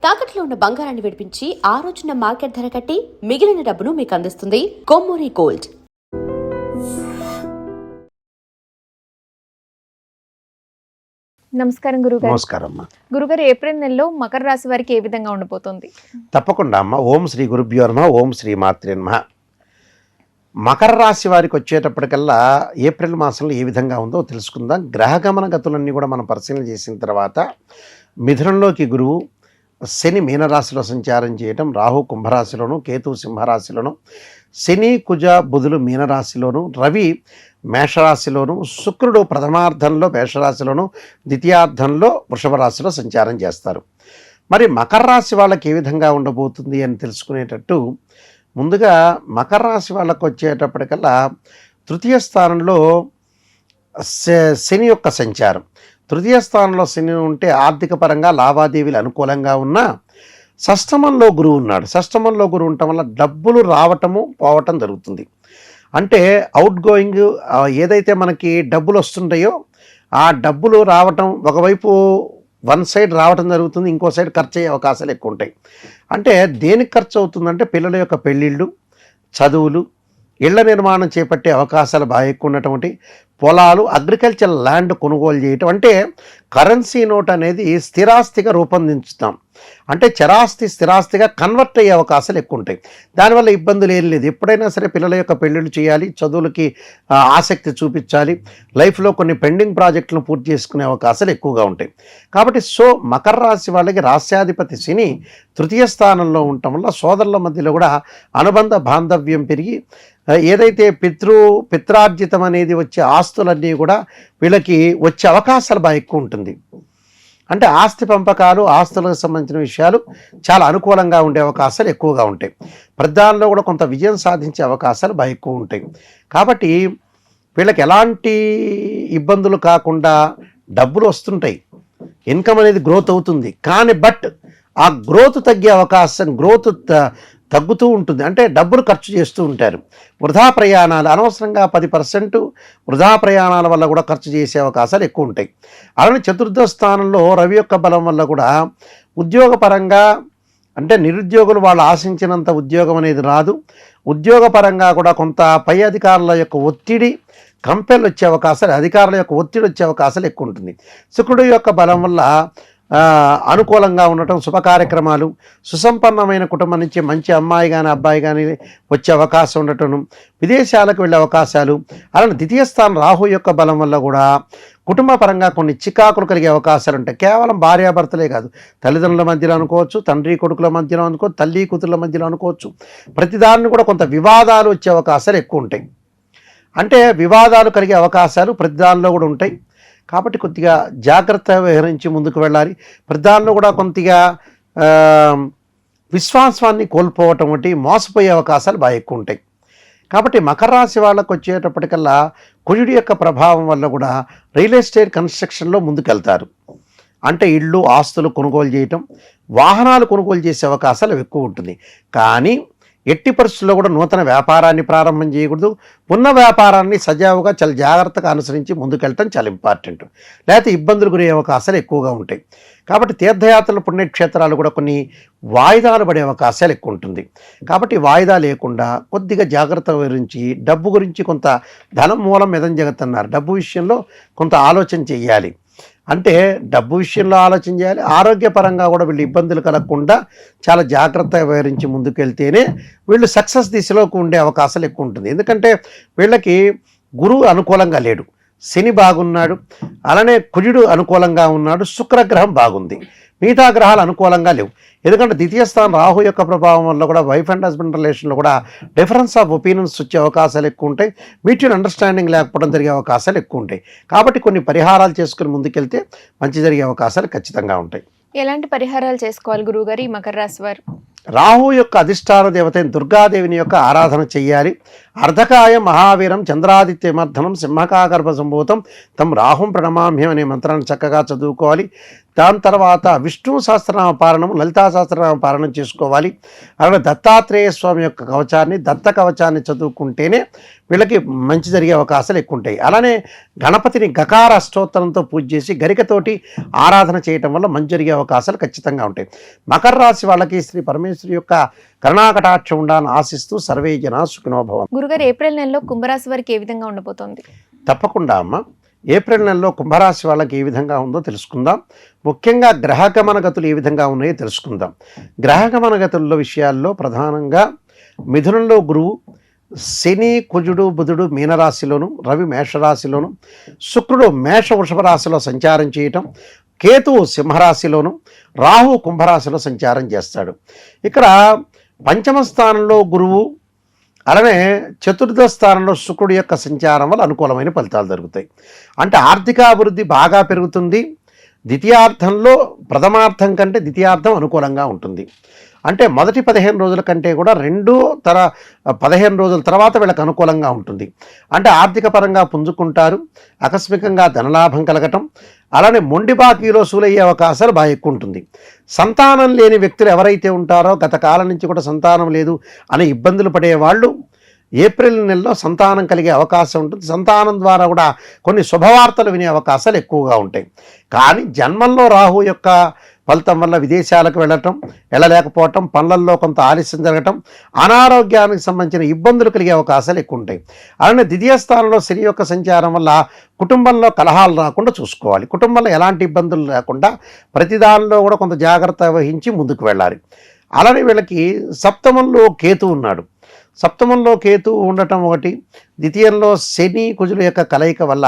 తాకట్లో ఉన్న బంగారాన్ని విడిపించి ఆ రోజున మార్కెట్ ధర కట్టి మిగిలిన డబ్బును మీకు అందిస్తుంది కొమ్మూరి గోల్డ్. నమస్కారం గురుగారు. నమస్కారం అమ్మా. గురుగారు, ఏప్రిల్ నెలలో మకర రాశి వారికి ఏ విధంగా ఉండబోతోంది? తప్పకుండా అమ్మ. ఓం శ్రీ గురుభ్యో నమః. ఓం శ్రీ మాత్రే నమః. మకర రాశి వారికి వచ్చేటప్పటికల్లా ఏప్రిల్ మాసంలో ఏ విధంగా ఉందో తెలుసుకుందాం. గ్రహగమన గతులన్నీ కూడా మనం పరిశీలన చేసిన తర్వాత మిథునంలోకి గురువు, శని మీనరాశిలో సంచారం చేయటం, రాహు కుంభరాశిలోను, కేతు సింహరాశిలోను, శని కుజ బుధులు మీనరాశిలోను, రవి మేషరాశిలోను, శుక్రుడు ప్రథమార్థంలో మేషరాశిలోను, ద్వితీయార్థంలో వృషభ రాశిలో సంచారం చేస్తారు. మరి మకర రాశి వాళ్ళకి ఏ విధంగా ఉండబోతుంది అని తెలుసుకునేటట్టు ముందుగా మకర రాశి వాళ్ళకు వచ్చేటప్పటికల్లా తృతీయ స్థానంలో శని యొక్క సంచారం. తృతీయ స్థానంలో శని ఉంటే ఆర్థిక పరంగా లావాదేవీలు అనుకూలంగా ఉన్నా షష్టమంలో గురువు ఉన్నాడు. షష్టమంలో గురువు ఉండటం వల్ల డబ్బులు రావటము పోవటం జరుగుతుంది. అంటే అవుట్ గోయింగ్ ఏదైతే మనకి డబ్బులు వస్తుంటాయో ఆ డబ్బులు రావటం ఒకవైపు వన్ సైడ్ రావటం జరుగుతుంది, ఇంకో సైడ్ ఖర్చు అయ్యే అవకాశాలు ఎక్కువ ఉంటాయి. అంటే దేనికి ఖర్చు అవుతుందంటే పిల్లల యొక్క పెళ్ళిళ్ళు, చదువులు, ఇళ్ల నిర్మాణం చేపట్టే అవకాశాలు బాగా ఎక్కువ ఉన్నటువంటి పొలాలు, అగ్రికల్చర్ ల్యాండ్ కొనుగోలు చేయటం. అంటే కరెన్సీ నోట్ అనేది స్థిరాస్తిగా రూపొందించుతాం. అంటే చరాస్తి స్థిరాస్తిగా కన్వర్ట్ అయ్యే అవకాశాలు ఎక్కువ ఉంటాయి. దానివల్ల ఇబ్బందులు ఏం లేదు. ఎప్పుడైనా సరే పిల్లల యొక్క పెళ్ళిళ్ళు చేయాలి, చదువులకి ఆసక్తి చూపించాలి, లైఫ్లో కొన్ని పెండింగ్ ప్రాజెక్టులను పూర్తి చేసుకునే అవకాశాలు ఎక్కువగా ఉంటాయి. కాబట్టి మకర రాశి వాళ్ళకి రాశ్యాధిపతి శని తృతీయ స్థానంలో ఉండటం వల్ల సోదరుల మధ్యలో కూడా అనుబంధ బాంధవ్యం పెరిగి ఏదైతే పిత్రార్జితం అనేది వచ్చే ఆస్తులన్నీ కూడా వీళ్ళకి వచ్చే అవకాశాలు బాగా ఎక్కువ ఉంటుంది. అంటే ఆస్తి పంపకాలు, ఆస్తులకు సంబంధించిన విషయాలు చాలా అనుకూలంగా ఉండే అవకాశాలు ఎక్కువగా ఉంటాయి. ప్రధానంలో కూడా కొంత విజయం సాధించే అవకాశాలు బాగా ఎక్కువ ఉంటాయి. కాబట్టి వీళ్ళకి ఎలాంటి ఇబ్బందులు కాకుండా డబ్బులు వస్తుంటాయి, ఇన్కమ్ అనేది గ్రోత్ అవుతుంది. కానీ ఆ గ్రోత్ తగ్గే అవకాశం, గ్రోత్ తగ్గుతూ ఉంటుంది. అంటే డబ్బులు ఖర్చు చేస్తూ ఉంటారు. వృధా ప్రయాణాలు, అనవసరంగా 10% వృధా ప్రయాణాల వల్ల కూడా ఖర్చు చేసే అవకాశాలు ఎక్కువ ఉంటాయి. అలానే చతుర్థ స్థానంలో రవి యొక్క బలం వల్ల కూడా ఉద్యోగపరంగా అంటే నిరుద్యోగులు వాళ్ళు ఆశించినంత ఉద్యోగం అనేది రాదు. ఉద్యోగపరంగా కూడా కొంత పై అధికారుల యొక్క ఒత్తిడి, కంపెనీలు వచ్చే అవకాశాలు, అధికారుల యొక్క ఒత్తిడి వచ్చే అవకాశాలు ఎక్కువ ఉంటుంది. శుక్రుడు యొక్క బలం వల్ల అనుకూలంగా ఉండటం, శుభ కార్యక్రమాలు, సుసంపన్నమైన కుటుంబం నుంచి మంచి అమ్మాయి కానీ అబ్బాయి కానీ వచ్చే అవకాశం ఉండటం, విదేశాలకు వెళ్ళే అవకాశాలు. అలానే ద్వితీయ స్థానం రాహు యొక్క బలం వల్ల కూడా కుటుంబ పరంగా కొన్ని చికాకులు కలిగే అవకాశాలు ఉంటాయి. కేవలం భార్యాభర్తలే కాదు, తల్లిదండ్రుల మధ్యలో అనుకోవచ్చు, తండ్రి కొడుకుల మధ్యలో అనుకోవచ్చు, తల్లి కూతుర్ల మధ్యలో అనుకోవచ్చు. ప్రతిదాన్ని కూడా కొంత వివాదాలు వచ్చే అవకాశాలు ఎక్కువ ఉంటాయి. అంటే వివాదాలు కలిగే అవకాశాలు ప్రతిదానిలో కూడా ఉంటాయి. కాబట్టి కొద్దిగా జాగ్రత్త వ్యవహరించి ముందుకు వెళ్ళాలి. ప్రధానంలో కూడా కొద్దిగా విశ్వాసాన్ని కోల్పోవటం వంటి మోసపోయే అవకాశాలు బాగా ఎక్కువ ఉంటాయి. కాబట్టి మకర రాశి వాళ్ళకు వచ్చేటప్పటికల్లా కుజుడి యొక్క ప్రభావం వల్ల కూడా రియల్ ఎస్టేట్ కన్స్ట్రక్షన్లో ముందుకెళ్తారు. అంటే ఇళ్ళు, ఆస్తులు కొనుగోలు చేయటం, వాహనాలు కొనుగోలు చేసే అవకాశాలు ఎక్కువ ఉంటుంది. కానీ ఎట్టి పరిస్థితుల్లో కూడా నూతన వ్యాపారాన్ని ప్రారంభం చేయకూడదు. ఉన్న వ్యాపారాన్ని సజావుగా చాలా జాగ్రత్తగా అనుసరించి ముందుకెళ్ళటం చాలా ఇంపార్టెంట్. లేకపోతే ఇబ్బందులు గురయ్యే అవకాశాలు ఎక్కువగా ఉంటాయి. కాబట్టి తీర్థయాత్రలు, పుణ్యక్షేత్రాలు కూడా కొన్ని వాయిదాలు పడే అవకాశాలు ఎక్కువ ఉంటుంది. కాబట్టి వాయిదా లేకుండా కొద్దిగా జాగ్రత్త వహించి డబ్బు గురించి కొంత ధనం మూలం మిదం జగత్ అన్నారు. డబ్బు విషయంలో కొంత ఆలోచన చేయాలి. అంటే డబ్బు విషయంలో ఆలోచన చేయాలి. ఆరోగ్యపరంగా కూడా వీళ్ళు ఇబ్బందులు కలగకుండా చాలా జాగ్రత్తగా వ్యవహరించి ముందుకెళ్తేనే వీళ్ళు సక్సెస్ దిశలోకి ఉండే అవకాశాలు ఎక్కువ ఉంటుంది. ఎందుకంటే వీళ్ళకి గురువు అనుకూలంగా లేడు, శని బాగున్నాడు, అలానే కుజుడు అనుకూలంగా ఉన్నాడు, శుక్రగ్రహం బాగుంది, మిగతా గ్రహాలు అనుకూలంగా లేవు. ఎందుకంటే ద్వితీయ స్థానం రాహు యొక్క ప్రభావం వల్ల కూడా వైఫ్ అండ్ హస్బెండ్ రిలేషన్లో కూడా డిఫరెన్స్ ఆఫ్ ఒపీనియన్స్ వచ్చే అవకాశాలు ఎక్కువ ఉంటాయి. మ్యూచువల్ అండర్స్టాండింగ్ లేకపోవడం జరిగే అవకాశాలు ఎక్కువ ఉంటాయి. కాబట్టి కొన్ని పరిహారాలు చేసుకుని ముందుకెళ్తే మంచి జరిగే అవకాశాలు ఖచ్చితంగా ఉంటాయి. ఎలాంటి పరిహారాలు చేసుకోవాలి గురువుగారు ఈ మకర రాశి వారు? రాహు యొక్క అధిష్టాన దేవతైన దుర్గాదేవిని యొక్క ఆరాధన చెయ్యాలి. అర్ధకాయ మహావీరం చంద్రాదిత్యమర్ధనం సింహకాగర్భ సంభూతం తం రాహుం ప్రణమామ్యం అనే మంత్రాన్ని చక్కగా చదువుకోవాలి. దాని తర్వాత విష్ణు సహస్రనామ పారణం, లలితా సహస్రనామ పారణం చేసుకోవాలి. అలాగే దత్తాత్రేయ స్వామి యొక్క కవచాన్ని, దత్త కవచాన్ని చదువుకుంటేనే వీళ్ళకి మంచి జరిగే అవకాశాలు ఎక్కువ ఉంటాయి. అలానే గణపతిని గకార అష్టోత్తరంతో పూజ చేసి గరికతోటి ఆరాధన చేయటం వల్ల మంచి జరిగే అవకాశాలు ఖచ్చితంగా ఉంటాయి. మకర రాశి వాళ్ళకి శ్రీ పరమేశ్వరి యొక్క కరుణాకటాక్షం ఉండాలని ఆశిస్తూ సర్వే జనా సుఖినో భవంతు. గురుగారు ఏప్రిల్ నెలలో కుంభరాశి వారికి ఏ విధంగా ఉండబోతోంది? తప్పకుండా అమ్మ, ఏప్రిల్ నెలలో కుంభరాశి వాళ్ళకి ఏ విధంగా ఉందో తెలుసుకుందాం. ముఖ్యంగా గ్రహగమన గతులు ఏ విధంగా ఉన్నాయో తెలుసుకుందాం. గ్రహగమన గతుల విషయాల్లో ప్రధానంగా మిథునంలో గురువు, శని, కుజుడు, బుధుడు మీనరాశిలోను, రవి మేషరాశిలోను, శుక్రుడు మేష వృషభ రాశిలో సంచారం చేయటం, కేతువు సింహరాశిలోను, రాహు కుంభరాశిలో సంచారం చేస్తాడు. ఇక్కడ పంచమ స్థానంలో గురువు, అలానే చతుర్థ స్థానంలో శుక్రుడి యొక్క సంచారం వల్ల అనుకూలమైన ఫలితాలు జరుగుతాయి. అంటే ఆర్థిక అభివృద్ధి బాగా పెరుగుతుంది. ద్వితీయార్థంలో ప్రథమార్థం కంటే ద్వితీయార్థం అనుకూలంగా ఉంటుంది. అంటే మొదటి 15 రోజుల కంటే కూడా 15 రోజుల తర్వాత వీళ్ళకి అనుకూలంగా ఉంటుంది. అంటే ఆర్థిక పరంగా పుంజుకుంటారు, ఆకస్మికంగా ధనలాభం కలగటం, అలానే మొండి బాకీలో సూలయ్యే అవకాశాలు బాగా ఎక్కువ ఉంటుంది. సంతానం లేని వ్యక్తులు ఎవరైతే ఉంటారో, గత కాలం నుంచి కూడా సంతానం లేదు అనే ఇబ్బందులు పడేవాళ్ళు ఏప్రిల్ నెలలో సంతానం కలిగే అవకాశం ఉంటుంది. సంతానం ద్వారా కూడా కొన్ని శుభవార్తలు వినే అవకాశాలు ఎక్కువగా ఉంటాయి. కానీ జన్మంలో రాహు యొక్క ఫలితం వల్ల విదేశాలకు వెళ్ళలేకపోవటం, పనులలో కొంత ఆలస్యం జరగటం, అనారోగ్యానికి సంబంధించిన ఇబ్బందులు కలిగే అవకాశాలు ఎక్కువ ఉంటాయి. అలానే ద్వితీయ స్థానంలో శని యొక్క సంచారం వల్ల కుటుంబంలో కలహాలు రాకుండా చూసుకోవాలి. కుటుంబంలో ఎలాంటి ఇబ్బందులు లేకుండా ప్రతి దానిలో కూడా కొంత జాగ్రత్త వహించి ముందుకు వెళ్ళాలి. అలానే వీళ్ళకి సప్తమంలో కేతు ఉన్నాడు. సప్తమంలో కేతు ఉండటం ఒకటి, ద్వితీయంలో శని కుజుల యొక్క కలయిక వల్ల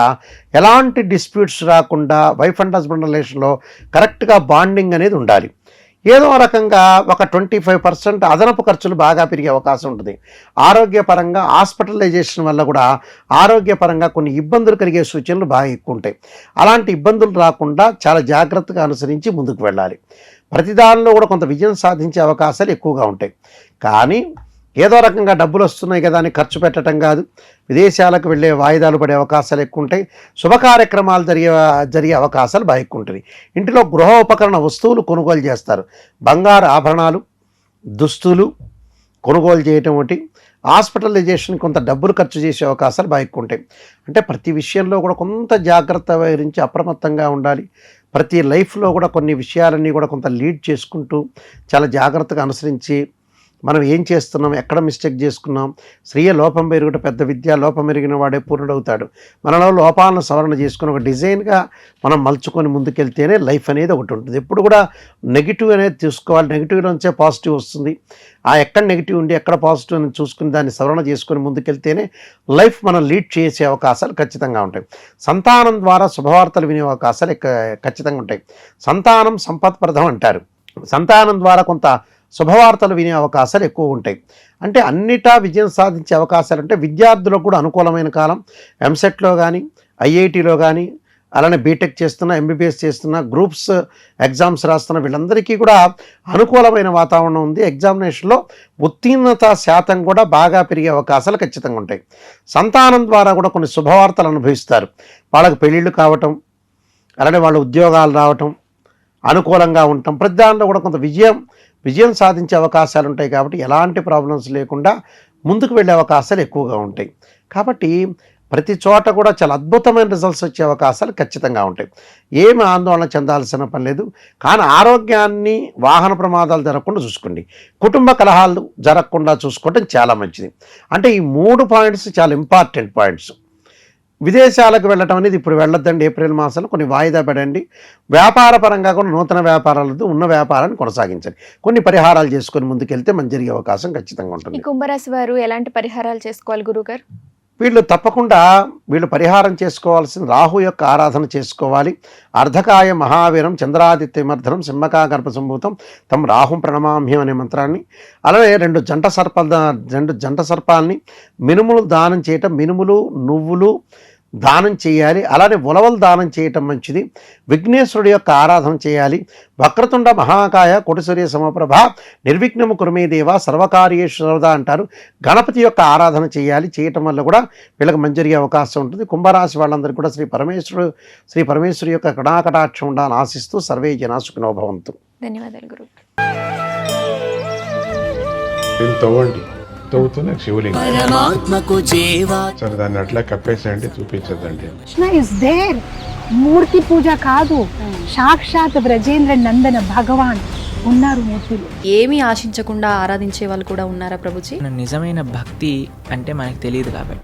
ఎలాంటి డిస్ప్యూట్స్ రాకుండా వైఫ్ అండ్ హస్బెండ్ రిలేషన్లో కరెక్ట్గా బాండింగ్ అనేది ఉండాలి. ఏదో రకంగా ఒక 25% అదనపు ఖర్చులు బాగా పెరిగే అవకాశం ఉంటుంది. ఆరోగ్యపరంగా హాస్పిటలైజేషన్ వల్ల కూడా ఆరోగ్యపరంగా కొన్ని ఇబ్బందులు కలిగే సూచనలు బాగా ఎక్కువ ఉంటాయి. అలాంటి ఇబ్బందులు రాకుండా చాలా జాగ్రత్తగా అనుసరించి ముందుకు వెళ్ళాలి. ప్రతి దానిలో కూడా కొంత విజయం సాధించే అవకాశాలు ఎక్కువగా ఉంటాయి. కానీ ఏదో రకంగా డబ్బులు వస్తున్నాయి కదా అని ఖర్చు పెట్టడం కాదు. విదేశాలకు వెళ్ళే వాయిదాలు పడే అవకాశాలు ఎక్కువ ఉంటాయి. శుభ కార్యక్రమాలు జరిగే అవకాశాలు బాగా ఎక్కువ ఉంటుంది. ఇంటిలో గృహోపకరణ వస్తువులు కొనుగోలు చేస్తారు. బంగారు ఆభరణాలు, దుస్తులు కొనుగోలు చేయటం ఒకటి, హాస్పిటలైజేషన్ కొంత డబ్బులు ఖర్చు చేసే అవకాశాలు బాగా ఎక్కువ ఉంటాయి. అంటే ప్రతి విషయంలో కూడా కొంత జాగ్రత్త వహించి అప్రమత్తంగా ఉండాలి. ప్రతి లైఫ్లో కూడా కొన్ని విషయాలన్నీ కూడా కొంత లీడ్ చేసుకుంటూ చాలా జాగ్రత్తగా అనుసరించి మనం ఏం చేస్తున్నాం, ఎక్కడ మిస్టేక్ చేసుకున్నాం, స్త్రీయ లోపం పెరుగుట పెద్ద విద్య, లోపం ఎరిగిన వాడే పూర్ణుడవుతాడు. మనలో లోపాలను సవరణ చేసుకుని ఒక డిజైన్గా మనం మలుచుకొని ముందుకెళ్తేనే లైఫ్ అనేది ఒకటి ఉంటుంది. ఎప్పుడు కూడా నెగిటివ్ అనేది చూసుకోవాలి. నెగిటివ్ నుంచే పాజిటివ్ వస్తుంది. ఎక్కడ నెగిటివ్ ఉండి ఎక్కడ పాజిటివ్ అని చూసుకుని దాన్ని సవరణ చేసుకొని ముందుకెళ్తేనే లైఫ్ మనం లీడ్ చేసే అవకాశాలు ఖచ్చితంగా ఉంటాయి. సంతానం ద్వారా శుభవార్తలు వినే అవకాశాలు ఖచ్చితంగా ఉంటాయి. సంతానం సంపత్ప్రదం అంటారు. సంతానం ద్వారా కొంత శుభవార్తలు వినే అవకాశాలు ఎక్కువ ఉంటాయి. అంటే అన్నిటా విజయం సాధించే అవకాశాలు అంటే విద్యార్థులకు కూడా అనుకూలమైన కాలం. ఎంసెట్లో కానీ, ఐఐటీలో కానీ, అలానే బీటెక్ చేస్తున్న, ఎంబీబీఎస్ చేస్తున్న, గ్రూప్స్ ఎగ్జామ్స్ రాస్తున్న వీళ్ళందరికీ కూడా అనుకూలమైన వాతావరణం ఉంది. ఎగ్జామినేషన్లో ఉత్తీర్ణత శాతం కూడా బాగా పెరిగే అవకాశాలు ఖచ్చితంగా ఉంటాయి. సంతానం ద్వారా కూడా కొన్ని శుభవార్తలు అనుభవిస్తారు. వాళ్ళకి పెళ్ళిళ్ళు కావటం, అలానే వాళ్ళ ఉద్యోగాలు రావటం, అనుకూలంగా ఉండటం, ప్రతి దానిలో కూడా కొంత విజయం సాధించే అవకాశాలు ఉంటాయి. కాబట్టి ఎలాంటి ప్రాబ్లమ్స్ లేకుండా ముందుకు వెళ్ళే అవకాశాలు ఎక్కువగా ఉంటాయి. కాబట్టి ప్రతి చోట కూడా చాలా అద్భుతమైన రిజల్ట్స్ వచ్చే అవకాశాలు ఖచ్చితంగా ఉంటాయి. ఏమి ఆందోళన చెందాల్సిన పని లేదు. కానీ ఆరోగ్యాన్ని, వాహన ప్రమాదాలు జరగకుండా చూసుకోండి. కుటుంబ కలహాలు జరగకుండా చూసుకోవడం చాలా మంచిది. అంటే ఈ 3 పాయింట్స్ చాలా ఇంపార్టెంట్ పాయింట్స్. విదేశాలకు వెళ్ళటం అనేది ఇప్పుడు వెళ్ళొద్దండి. ఏప్రిల్ మాసంలో కొన్ని వాయిదా పడండి. వ్యాపార పరంగా కూడా నూతన వ్యాపారాలతో ఉన్న వ్యాపారాన్ని కొనసాగించండి. కొన్ని పరిహారాలు చేసుకొని ముందుకెళ్తే మంచి జరిగే అవకాశం ఖచ్చితంగా ఉంటుంది. ఈ కుంభరాశి వారు ఎలాంటి పరిహారాలు చేసుకోవాలి గురుగారు? వీళ్ళు పరిహారం చేసుకోవాల్సిన రాహు యొక్క ఆరాధన చేసుకోవాలి. అర్ధకాయ మహావీరం చంద్రాదిత్యమర్ధనం సింహకా గర్భ సంభూతం తమ రాహుం ప్రణమామ్యం అనే మంత్రాన్ని, అలానే 2 జంట సర్పాలని మినుములు దానం చేయటం, మినుములు, నువ్వులు, దానం చేయాలి. అలానే ఉలవలు దానం చేయటం మంచిది. విఘ్నేశ్వరుడి యొక్క ఆరాధన చేయాలి. వక్రతుండ మహాకాయ కోటిసూర్య సమప్రభ నిర్విఘ్నము కురుమే దేవ సర్వకార్యేషు సర్వదా అంటారు. గణపతి యొక్క ఆరాధన చేయాలి. చేయటం వల్ల కూడా వీళ్ళకి మంచి జరిగే అవకాశం ఉంటుంది. కుంభరాశి వాళ్ళందరికీ కూడా శ్రీ పరమేశ్వరి యొక్క కటాకటాక్షం ఉండాలని ఆశిస్తూ సర్వే జనా సుఖినో భవంతు. ధన్యవాదాలు గురువు. దీన్ని తవ్వండి, తవ్వుతూనే శివలింగం. పరమాత్మకు జీవా సరే దాన్ని అట్లా కప్పేసేయండి, చూపించదండి. Krishna is there. మూర్తి పూజ కాదు, సాక్షాత్ బ్రజేంద్ర నందన భగవాన్ ఉన్నారు మూర్తిలో. ఏమీ ఆశించకుండా ఆరాధించే వాళ్ళు కూడా ఉన్నారా ప్రభుజీ? నిజమైన భక్తి అంటే మనకు తెలియదు కాబట్టి